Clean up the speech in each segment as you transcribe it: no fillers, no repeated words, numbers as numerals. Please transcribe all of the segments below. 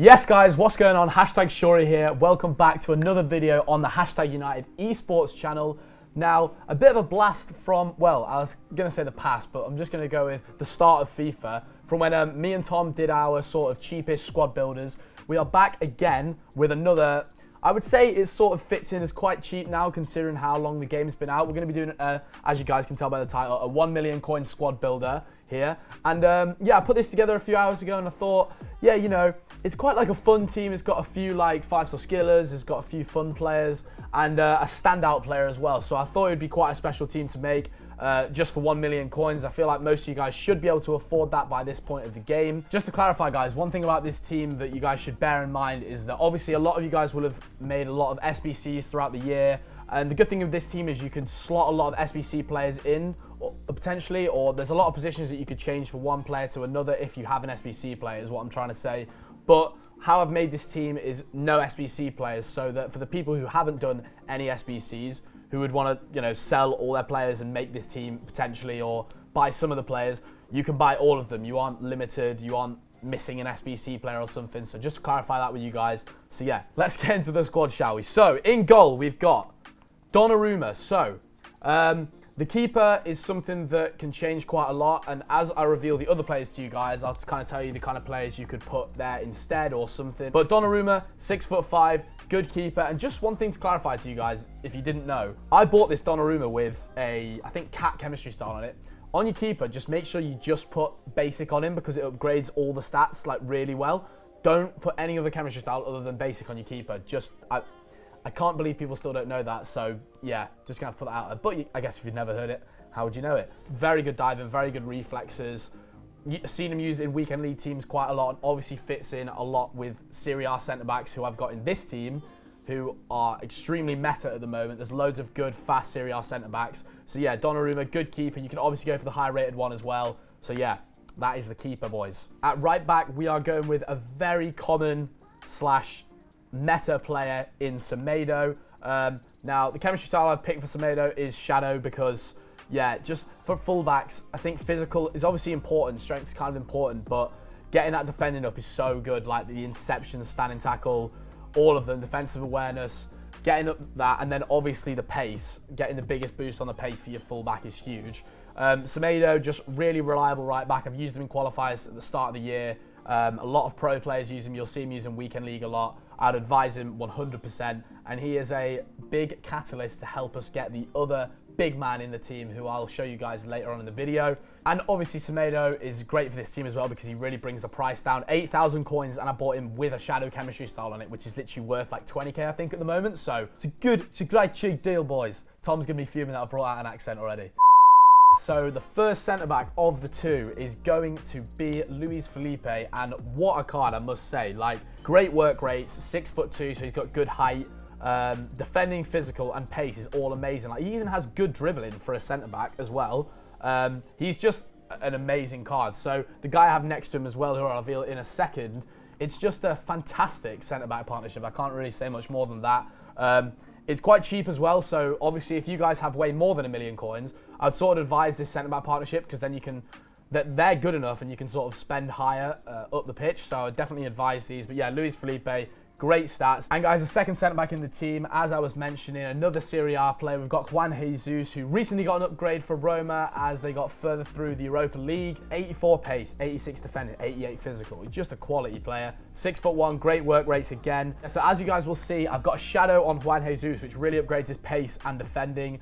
Yes guys, what's going on? Hashtag Shawrey here. Welcome back to another video on the Hashtag United esports channel. Now, a bit of a blast from, well, I was going to say the past, but I'm just going to go with the start of FIFA. From when me and Tom did our sort of cheapest squad builders, we are back again with another. I would say it sort of fits in as quite cheap now, considering how long the game's been out. We're going to be doing, as you guys can tell by the title, a 1 million coin squad builder here. And yeah, I put this together a few hours ago and I thought, yeah, you know, it's quite like a fun team. It's got a few like 5-star skillers, it's got a few fun players and a standout player as well. So I thought it would be quite a special team to make just for 1 million coins. I feel like most of you guys should be able to afford that by this point of the game. Just to clarify guys, one thing about this team that you guys should bear in mind is that obviously a lot of you guys will have made a lot of SBCs throughout the year. And the good thing with this team is you can slot a lot of SBC players in, potentially, or there's a lot of positions that you could change from one player to another if you have an SBC player, is what I'm trying to say. But how I've made this team is no SBC players, so that for the people who haven't done any SBCs, who would want to, you know, sell all their players and make this team potentially, or buy some of the players, you can buy all of them. You aren't limited, you aren't missing an SBC player or something. So just to clarify that with you guys. So yeah, let's get into the squad, shall we? So in goal, we've got Donnarumma. So the keeper is something that can change quite a lot, and as I reveal the other players to you guys, I'll kind of tell you the kind of players you could put there instead or something. But Donnarumma, 6'5", good keeper. And just one thing to clarify to you guys, if you didn't know, I bought this Donnarumma with a, I think, cat chemistry style on it. On your keeper, just make sure you just put basic on him because it upgrades all the stats like really well. Don't put any other chemistry style other than basic on your keeper. Just, I can't believe people still don't know that, so yeah, just gonna have to put that out there. But I guess if you've never heard it, how would you know it? Very good diving, very good reflexes. You've seen him used in weekend league teams quite a lot, and obviously fits in a lot with Serie A centre-backs who I've got in this team, who are extremely meta at the moment. There's loads of good, fast Serie A centre-backs. So yeah, Donnarumma, good keeper. You can obviously go for the high-rated one as well. So yeah, that is the keeper, boys. At right back, we are going with a very common / meta player in Semedo. Now, the chemistry style I've picked for Semedo is Shadow because, yeah, just for fullbacks, I think physical is obviously important, strength is kind of important, but getting that defending up is so good, like the inception, standing tackle, all of them, defensive awareness, getting up that, and then obviously the pace, getting the biggest boost on the pace for your fullback is huge. Semedo, just really reliable right back. I've used him in qualifiers at the start of the year. A lot of pro players use him. You'll see him using weekend league a lot. I'd advise him 100%, and he is a big catalyst to help us get the other big man in the team, who I'll show you guys later on in the video. And obviously Semedo is great for this team as well because he really brings the price down. 8,000 coins, and I bought him with a shadow chemistry style on it, which is literally worth like 20k I think at the moment. So it's a great cheap deal, boys. Tom's gonna be fuming that I brought out an accent already. So the first centre-back of the two is going to be Luiz Felipe, and what a card, I must say. Like, great work rates, 6'2", so he's got good height, defending, physical, and pace is all amazing. Like, he even has good dribbling for a centre-back as well. He's just an amazing card. So the guy I have next to him as well, who I'll reveal in a second, it's just a fantastic centre-back partnership. I can't really say much more than that. It's quite cheap as well, so obviously if you guys have way more than 1 million coins, I'd sort of advise this centre-back partnership because then you can, they're good enough and you can sort of spend higher up the pitch, so I'd definitely advise these. But yeah, Luiz Felipe, great stats. And guys, the second centre-back in the team, as I was mentioning, another Serie A player. We've got Juan Jesus, who recently got an upgrade for Roma as they got further through the Europa League. 84 pace, 86 defending, 88 physical. He's just a quality player. 6'1", great work rates again. So as you guys will see, I've got a shadow on Juan Jesus, which really upgrades his pace and defending.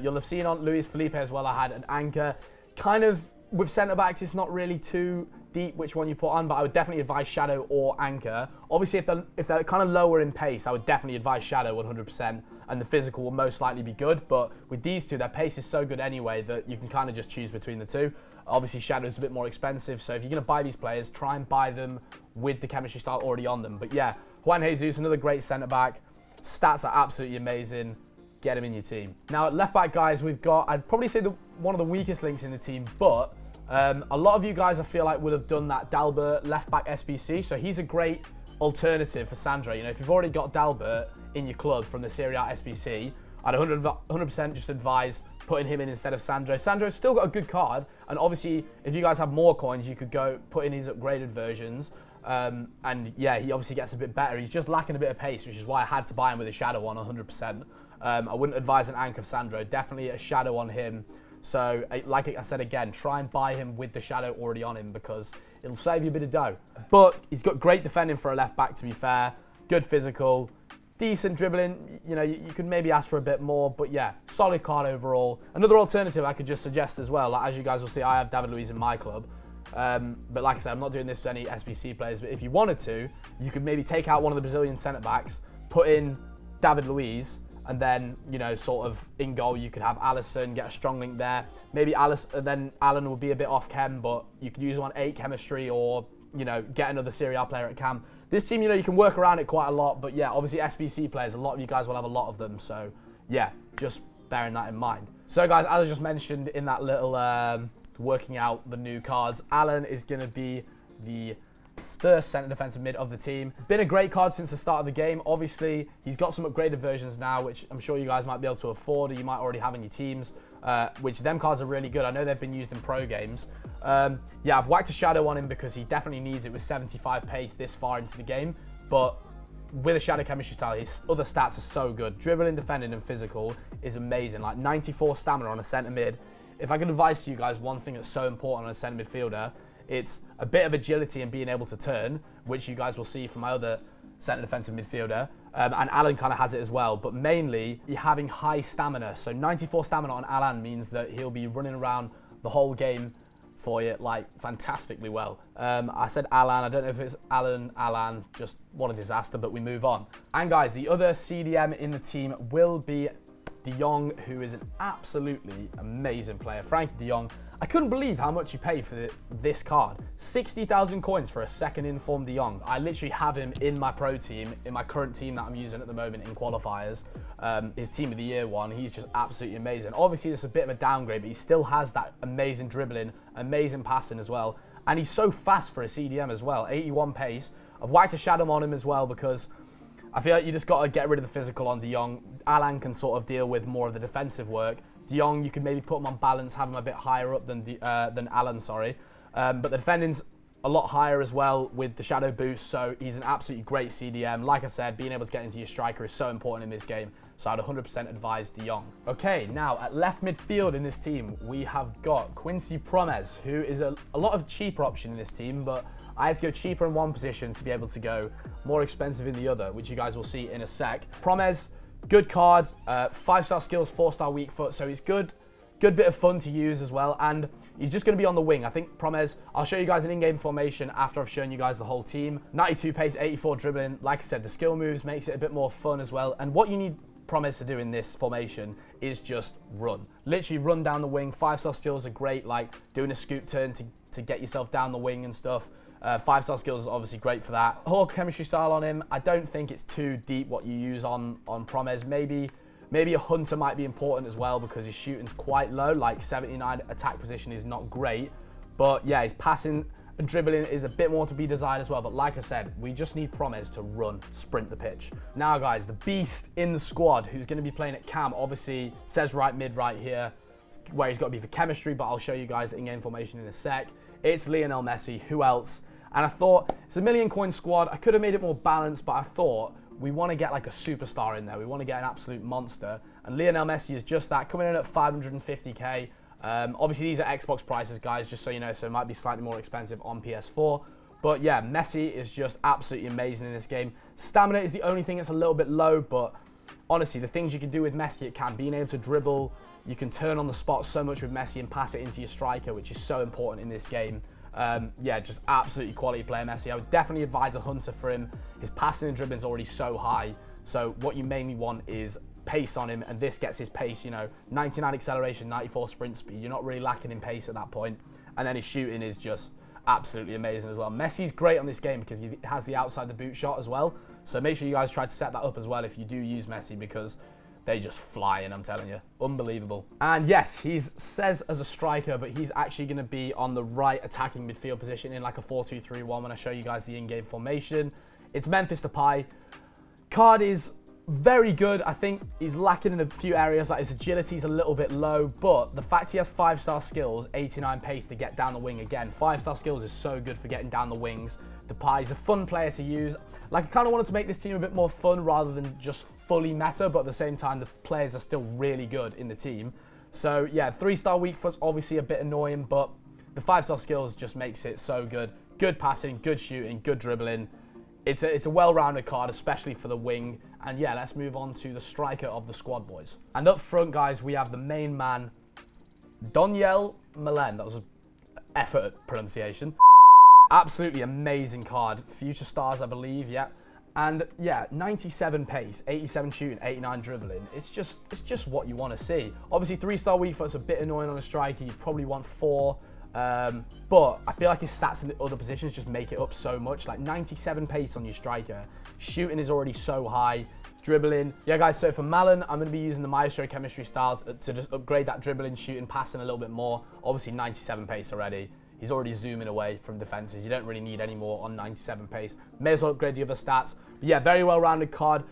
You'll have seen on Luiz Felipe as well, I had an anchor. Kind of, with centre-backs, it's not really too deep which one you put on, but I would definitely advise shadow or anchor. Obviously, if they're kind of lower in pace, I would definitely advise shadow 100%, and the physical will most likely be good. But with these two, their pace is so good anyway that you can kind of just choose between the two. Obviously, shadow is a bit more expensive, so if you're going to buy these players, try and buy them with the chemistry style already on them. But yeah, Juan Jesus, another great centre-back. Stats are absolutely amazing. Get him in your team. Now at left back, guys, we've got, I'd probably say one of the weakest links in the team, but a lot of you guys I feel like would have done that Dalbert left back SBC, so he's a great alternative for Sandro. You know, if you've already got Dalbert in your club from the Serie A SBC, I'd 100% just advise putting him in instead of Sandro. Sandro's still got a good card, and obviously if you guys have more coins, you could go put in his upgraded versions. And yeah, he obviously gets a bit better. He's just lacking a bit of pace, which is why I had to buy him with a shadow on 100%. I wouldn't advise an Anchor Sandro, definitely a shadow on him. So like I said again, try and buy him with the shadow already on him because it'll save you a bit of dough. But he's got great defending for a left back, to be fair. Good physical, decent dribbling. You know, you could maybe ask for a bit more, but yeah, solid card overall. Another alternative I could just suggest as well, like, as you guys will see, I have David Luiz in my club. But like I said, I'm not doing this with any SBC players, but if you wanted to, you could maybe take out one of the Brazilian centre-backs, put in David Luiz, and then, you know, sort of in goal, you could have Alisson, get a strong link there. Maybe then Alan will be a bit off chem, but you could use him on 8 chemistry or, you know, get another Serie A player at cam. This team, you know, you can work around it quite a lot, but yeah, obviously SBC players, a lot of you guys will have a lot of them. So yeah, just bearing that in mind. So guys, as I just mentioned in that little working out the new cards, Alan is going to be the first centre defensive mid of the team. Been a great card since the start of the game. Obviously, he's got some upgraded versions now, which I'm sure you guys might be able to afford, or you might already have in your teams, which them cards are really good. I know they've been used in pro games. Yeah, I've whacked a shadow on him because he definitely needs it with 75 pace this far into the game, but with a shadow chemistry style, his other stats are so good. Dribbling, defending, and physical is amazing. Like 94 stamina on a centre mid. If I could advise to you guys one thing that's so important on a centre midfielder, it's a bit of agility and being able to turn, which you guys will see from my other centre defensive midfielder. And Alan kind of has it as well, but mainly you're having high stamina. So 94 stamina on Alan means that he'll be running around the whole game for you, like, fantastically well. I said Alan, I don't know if it's Alan, just what a disaster, but we move on. And guys, the other CDM in the team will be De Jong, who is an absolutely amazing player. Frankie De Jong, I couldn't believe how much you pay for this card. 60,000 coins for a second informed De Jong. I literally have him in my pro team, in my current team that I'm using at the moment in qualifiers. His team of the year one, he's just absolutely amazing. Obviously, it's a bit of a downgrade, but he still has that amazing dribbling, amazing passing as well. And he's so fast for a CDM as well, 81 pace. I've whacked a shadow on him as well because I feel like you just got to get rid of the physical on De Jong. Alan can sort of deal with more of the defensive work. De Jong, you can maybe put him on balance, have him a bit higher up than Alan, sorry. But the defending's a lot higher as well with the shadow boost, so he's an absolutely great CDM. Like I said, being able to get into your striker is so important in this game, so I'd 100% advise De Jong. Okay, now at left midfield in this team, we have got Quincy Promes, who is a lot of cheaper option in this team, but I had to go cheaper in one position to be able to go more expensive in the other, which you guys will see in a sec. Promes, good card, 5-star skills, 4-star weak foot, so he's good bit of fun to use as well, and he's just going to be on the wing. I think Promes, I'll show you guys an in-game formation after I've shown you guys the whole team. 92 pace, 84 dribbling. Like I said, the skill moves makes it a bit more fun as well, and what you need Promes to do in this formation is just run. Literally run down the wing. 5-star skills are great, like doing a scoop turn to get yourself down the wing and stuff. 5-star skills is obviously great for that. Whole chemistry style on him, I don't think it's too deep what you use on Promes. Maybe a hunter might be important as well because his shooting's quite low, like 79 attack position is not great. But yeah, his passing and dribbling is a bit more to be desired as well. But like I said, we just need Promes to run, sprint the pitch. Now guys, the beast in the squad who's going to be playing at cam, obviously says right mid right here, where he's got to be for chemistry, but I'll show you guys the in-game formation in a sec. It's Lionel Messi, who else? And I thought, it's a million coin squad. I could have made it more balanced, but I thought we want to get like a superstar in there. We want to get an absolute monster. And Lionel Messi is just that, coming in at 550k. Obviously, these are Xbox prices, guys, just so you know, so it might be slightly more expensive on PS4. But yeah, Messi is just absolutely amazing in this game. Stamina is the only thing that's a little bit low, but honestly, the things you can do with Messi, it can. Being able to dribble, you can turn on the spot so much with Messi and pass it into your striker, which is so important in this game. Yeah, just absolutely quality player, Messi. I would definitely advise a hunter for him. His passing and dribbling is already so high. So what you mainly want is pace on him, and this gets his pace, you know, 99 acceleration, 94 sprint speed. You're not really lacking in pace at that point. And then his shooting is just absolutely amazing as well. Messi's great on this game because he has the outside the boot shot as well. So make sure you guys try to set that up as well if you do use Messi, because they just fly in, I'm telling you. Unbelievable. And yes, he's says as a striker, but he's actually going to be on the right attacking midfield position in like a 4-2-3-1 when I show you guys the in-game formation. It's Memphis Depay. Card is very good. I think he's lacking in a few areas, like his agility is a little bit low, but the fact he has 5-star skills, 89 pace to get down the wing again. 5-star skills is so good for getting down the wings. Depay's a fun player to use. Like, I kind of wanted to make this team a bit more fun rather than just fully meta, but at the same time, the players are still really good in the team. So yeah, 3-star weak foot's obviously a bit annoying, but the 5-star skills just makes it so good. Good passing, good shooting, good dribbling. It's a well-rounded card, especially for the wing. And yeah, let's move on to the striker of the squad, boys. And up front, guys, we have the main man, Donyell Malen. That was an effort pronunciation. Absolutely amazing card. Future stars, I believe, yeah. And yeah, 97 pace, 87 shooting, 89 dribbling. It's just what you want to see. Obviously, 3-star weak foot's a bit annoying on a striker. You'd probably want 4. But I feel like his stats in the other positions just make it up so much. Like 97 pace on your striker. Shooting is already so high. Dribbling. Yeah, guys, so for Malen, I'm going to be using the Maestro chemistry style to just upgrade that dribbling, shooting, passing a little bit more. Obviously, 97 pace already. He's already zooming away from defenses. You don't really need any more on 97 pace. May as well upgrade the other stats. But yeah, very well-rounded card.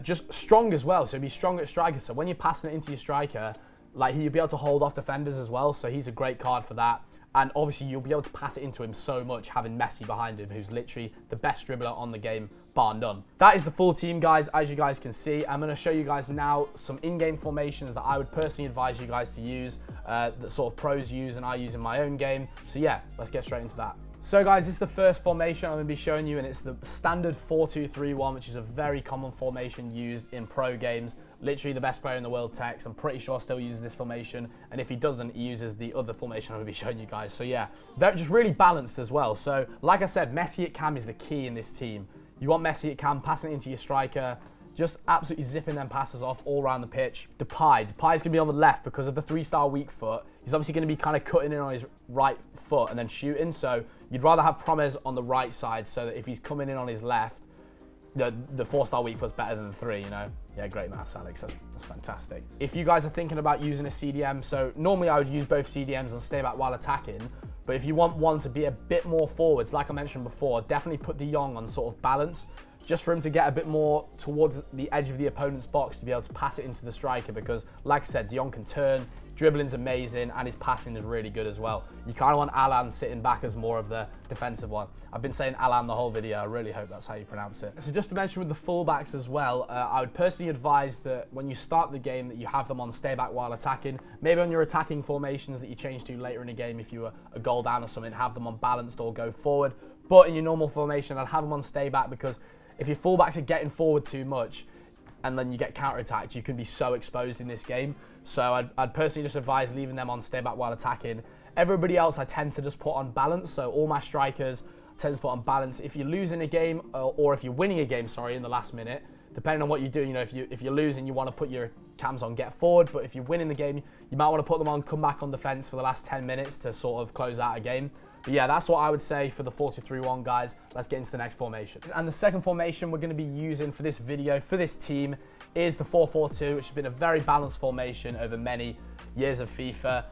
Just strong as well. So he'll be strong at striker. So when you're passing it into your striker, like, he'll be able to hold off defenders as well. So he's a great card for that. And obviously, you'll be able to pass it into him so much, having Messi behind him, who's literally the best dribbler on the game, bar none. That is the full team, guys. As you guys can see, I'm going to show you guys now some in-game formations that I would personally advise you guys to use, that sort of pros use and I use in my own game. So yeah, let's get straight into that. So guys, this is the first formation I'm going to be showing you, and it's the standard 4-2-3-1, which is a very common formation used in pro games. Literally the best player in the world, Tex, I'm pretty sure still uses this formation, and if he doesn't, he uses the other formation I'm going to be showing you guys. So yeah, they're just really balanced as well. So like I said, Messi at cam is the key in this team. You want Messi at cam, passing it into your striker, just absolutely zipping them passes off all around the pitch. Depay's going to be on the left because of the 3-star weak foot. He's obviously going to be kind of cutting in on his right foot and then shooting. So you'd rather have Promes on the right side so that if he's coming in on his left, the 4-star weak foot's better than the 3, you know? Yeah, great maths, Alex. That's fantastic. If you guys are thinking about using a CDM, so normally I would use both CDMs and stay back while attacking. But if you want one to be a bit more forwards, like I mentioned before, definitely put De Jong on sort of balance, just for him to get a bit more towards the edge of the opponent's box to be able to pass it into the striker, because like I said, De Jong can turn, dribbling's amazing, and his passing is really good as well. You kind of want Alan sitting back as more of the defensive one. I've been saying Alan the whole video, I really hope that's how you pronounce it. So just to mention with the fullbacks as well, I would personally advise that when you start the game that you have them on stay back while attacking. Maybe on your attacking formations that you change to later in the game, if you were a goal down or something, have them on balanced or go forward. But in your normal formation, I'd have them on stay back, because if your fullbacks are getting forward too much and then you get counter-attacked, you can be so exposed in this game. So I'd personally just advise leaving them on stay back while attacking. Everybody else I tend to just put on balance. So all my strikers I tend to put on balance. If you're losing a game, or if you're winning a game, sorry, in the last minute, depending on what you do, you know, if you're losing, you want to put your cams on get forward. But if you're winning the game, you might want to put them on come back on defense for the last 10 minutes to sort of close out a game. But yeah, that's what I would say for the 4-2-3-1, guys. Let's get into the next formation. And the second formation we're going to be using for this video, for this team, is the 4-4-2, which has been a very balanced formation over many years of FIFA.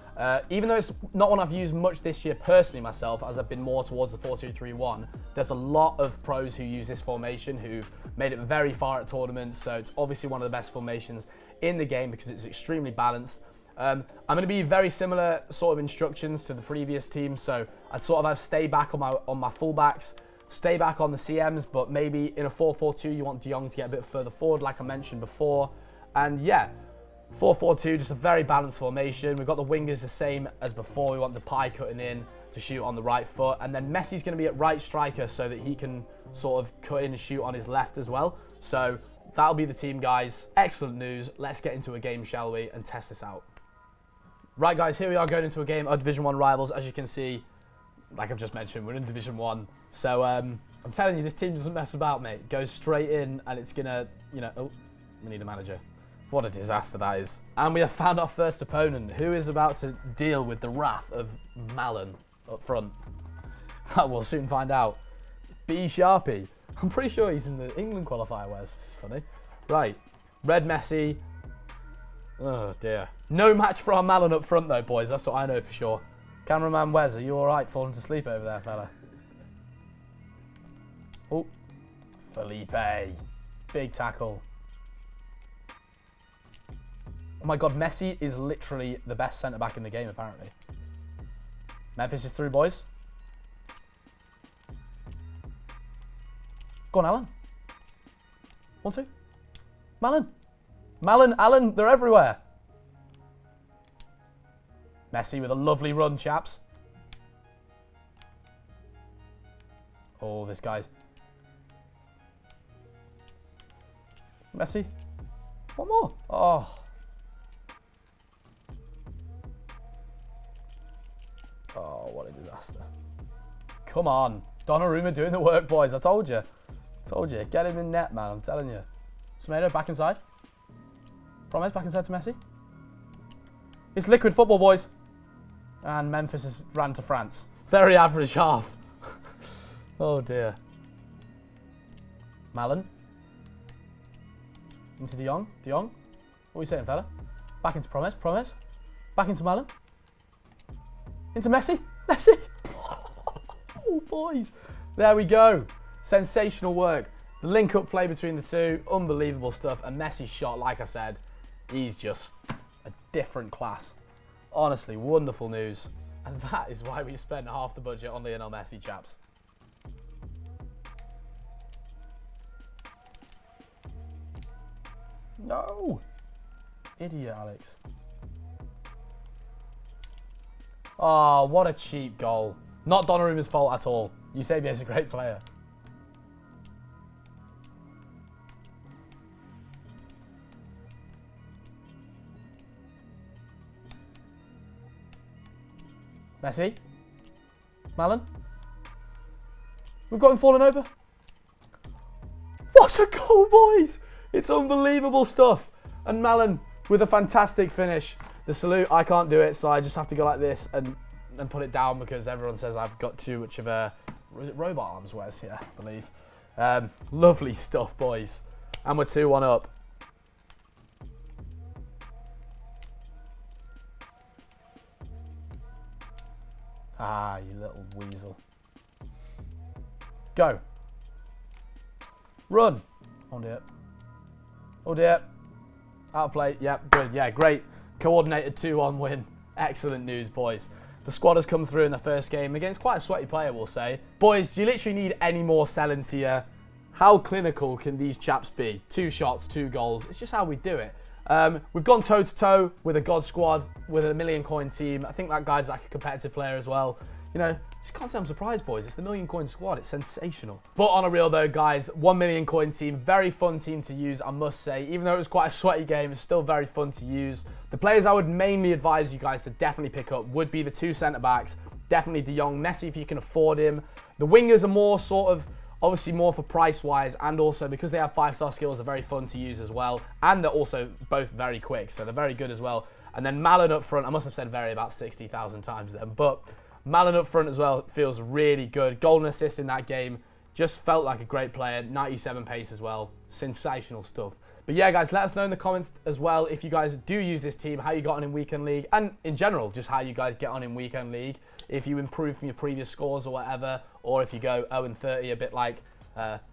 Even though it's not one I've used much this year personally myself, as I've been more towards the 4-2-3-1, there's a lot of pros who use this formation who've made it very far at tournaments, so it's obviously one of the best formations in the game because it's extremely balanced. I'm going to be very similar sort of instructions to the previous team, so I'd sort of have stay back on my fullbacks, stay back on the CMs, but maybe in a 4-4-2 you want De Jong to get a bit further forward like I mentioned before. And yeah, 4-4-2, just a very balanced formation. We've got the wingers the same as before. We want Depay cutting in to shoot on the right foot, and then Messi's going to be at right striker so that he can sort of cut in and shoot on his left as well. So that'll be the team, guys. Excellent news. Let's get into a game, shall we, and test this out. Right, guys, here we are going into a game of Division 1 rivals. As you can see, like I've just mentioned, we're in Division 1. So I'm telling you, this team doesn't mess about, mate. It goes straight in, and it's going to, you know... Oh, we need a manager. What a disaster that is. And we have found our first opponent, who is about to deal with the wrath of Malen up front. We'll soon find out. B. Sharpie. I'm pretty sure he's in the England qualifier, Wes. This is funny. Right. Red Messi. Oh, dear. No match for our Malen up front, though, boys. That's what I know for sure. Cameraman Wes, are you all right falling to sleep over there, fella? Oh. Felipe. Big tackle. Oh my God, Messi is literally the best centre-back in the game, apparently. Memphis is through, boys. Go on, Alan. 1, 2. Malin. Malin, Alan, they're everywhere. Messi with a lovely run, chaps. Oh, this guy's... Messi. One more. Oh. Oh, what a disaster. Come on. Donnarumma doing the work, boys. I told you. Told you. Get him in net, man. I'm telling you. Semedo back inside. Promes back inside to Messi. It's liquid football, boys. And Memphis has ran to France. Very average half. Oh, dear. Malin. Into De Jong. De Jong. What are you saying, fella? Back into Promes. Promes. Back into Malin. Into Messi. Messi. Oh, boys. There we go. Sensational work. The link-up play between the two. Unbelievable stuff. And Messi's shot, like I said, he's just a different class. Honestly, wonderful news. And that is why we spent half the budget on Lionel Messi, chaps. No! Idiot, Alex. Oh, what a cheap goal. Not Donnarumma's fault at all. Eusebio is a great player. Messi. Malin. We've got him falling over. What a goal, boys! It's unbelievable stuff. And Malin with a fantastic finish. The salute, I can't do it, so I just have to go like this and put it down because everyone says I've got too much of a... Was it robot arms, Wes? Yeah, I believe. Lovely stuff, boys. And we're 2-1 up. Ah, you little weasel. Go. Run. Oh dear. Oh dear. Out of play. Yep, good. Yeah, great. Coordinated 2-1 win. Excellent news, boys. The squad has come through in the first game against quite a sweaty player, we'll say. Boys, do you literally need any more selling here? How clinical can these chaps be? 2 shots, 2 goals. It's just how we do it. We've gone toe-to-toe with a God squad, with a million coin team. I think that guy's like a competitive player as well. You know, just can't say I'm surprised, boys. It's the million coin squad. It's sensational. But on a real though, guys, 1 million coin team. Very fun team to use, I must say. Even though it was quite a sweaty game, it's still very fun to use. The players I would mainly advise you guys to definitely pick up would be the 2 centre-backs. Definitely De Jong, Messi if you can afford him. The wingers are more sort of... obviously more for price-wise, and also because they have 5-star skills, they're very fun to use as well. And they're also both very quick, so they're very good as well. And then Malin up front, I must have said very about 60,000 times then, but Malin up front as well feels really good. Goal and assist in that game, just felt like a great player. 97 pace as well, sensational stuff. But yeah, guys, let us know in the comments as well if you guys do use this team, how you got on in Weekend League, and in general, just how you guys get on in Weekend League. If you improve from your previous scores or whatever, or if you go 0-30, a bit like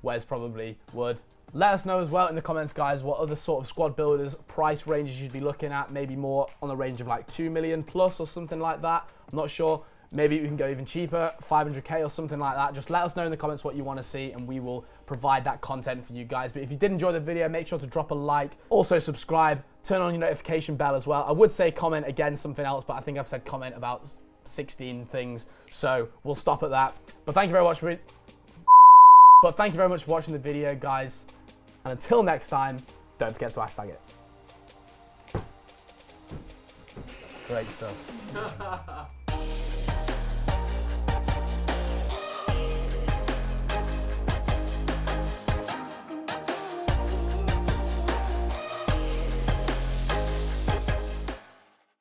Wes probably would. Let us know as well in the comments, guys, what other sort of squad builders, price ranges you'd be looking at. Maybe more on the range of like 2 million plus or something like that. I'm not sure. Maybe we can go even cheaper, 500k or something like that. Just let us know in the comments what you want to see and we will provide that content for you guys. But if you did enjoy the video, make sure to drop a like. Also subscribe, turn on your notification bell as well. I would say comment again something else, but I think I've said comment about 16 things. So we'll stop at that. But thank you very much for watching the video, guys. And until next time, don't forget to hashtag it. Great stuff.